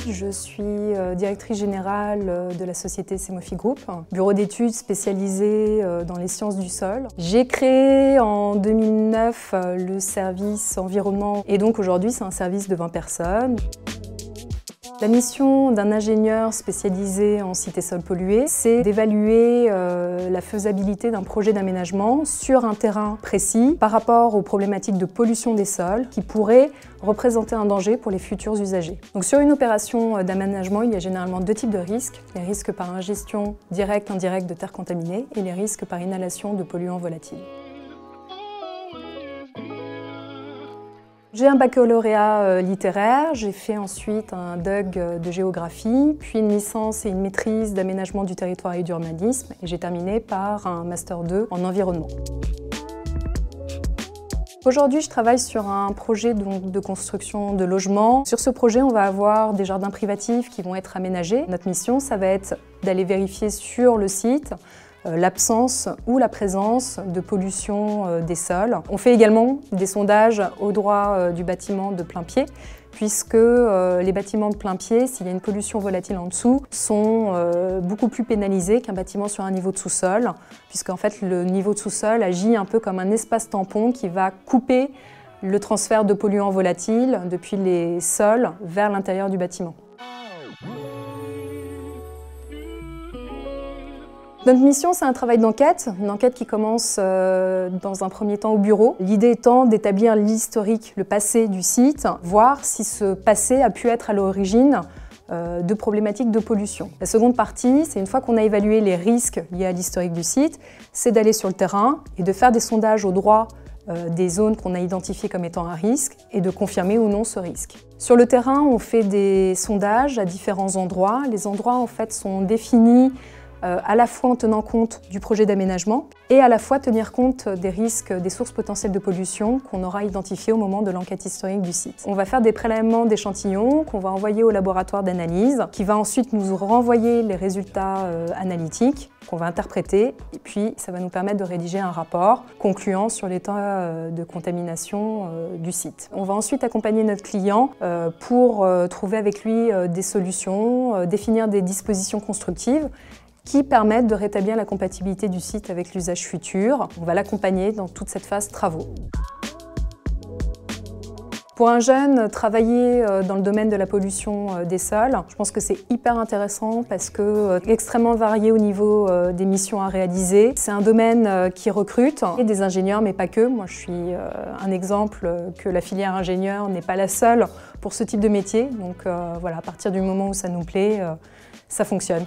Je suis directrice générale de la société Semofi Group, bureau d'études spécialisé dans les sciences du sol. J'ai créé en 2009 le service environnement et donc aujourd'hui c'est un service de 20 personnes. La mission d'un ingénieur spécialisé en cité sol pollué, c'est d'évaluer la faisabilité d'un projet d'aménagement sur un terrain précis par rapport aux problématiques de pollution des sols qui pourraient représenter un danger pour les futurs usagers. Donc sur une opération d'aménagement, il y a généralement deux types de risques. Les risques par ingestion directe, indirecte de terres contaminées et les risques par inhalation de polluants volatiles. J'ai un baccalauréat littéraire, j'ai fait ensuite un DUG de géographie, puis une licence et une maîtrise d'aménagement du territoire et d'urbanisme, et j'ai terminé par un Master 2 en environnement. Aujourd'hui, je travaille sur un projet de construction de logements. Sur ce projet, on va avoir des jardins privatifs qui vont être aménagés. Notre mission, ça va être d'aller vérifier sur le site l'absence ou la présence de pollution des sols. On fait également des sondages au droit du bâtiment de plein pied, puisque les bâtiments de plein pied, s'il y a une pollution volatile en dessous, sont beaucoup plus pénalisés qu'un bâtiment sur un niveau de sous-sol, puisqu'en fait le niveau de sous-sol agit un peu comme un espace tampon qui va couper le transfert de polluants volatiles depuis les sols vers l'intérieur du bâtiment. Notre mission, c'est un travail d'enquête, une enquête qui commence dans un premier temps au bureau. L'idée étant d'établir l'historique, le passé du site, voir si ce passé a pu être à l'origine de problématiques de pollution. La seconde partie, c'est une fois qu'on a évalué les risques liés à l'historique du site, c'est d'aller sur le terrain et de faire des sondages au droit des zones qu'on a identifiées comme étant à risque et de confirmer ou non ce risque. Sur le terrain, on fait des sondages à différents endroits. Les endroits en fait sont définis à la fois en tenant compte du projet d'aménagement et à la fois tenir compte des risques, des sources potentielles de pollution qu'on aura identifiées au moment de l'enquête historique du site. On va faire des prélèvements d'échantillons qu'on va envoyer au laboratoire d'analyse qui va ensuite nous renvoyer les résultats analytiques qu'on va interpréter et puis ça va nous permettre de rédiger un rapport concluant sur l'état de contamination du site. On va ensuite accompagner notre client pour trouver avec lui des solutions, définir des dispositions constructives qui permettent de rétablir la compatibilité du site avec l'usage futur. On va l'accompagner dans toute cette phase travaux. Pour un jeune, travailler dans le domaine de la pollution des sols, je pense que c'est hyper intéressant parce que extrêmement varié au niveau des missions à réaliser. C'est un domaine qui recrute et des ingénieurs, mais pas que. Moi, je suis un exemple que la filière ingénieur n'est pas la seule pour ce type de métier. Donc voilà, à partir du moment où ça nous plaît, ça fonctionne.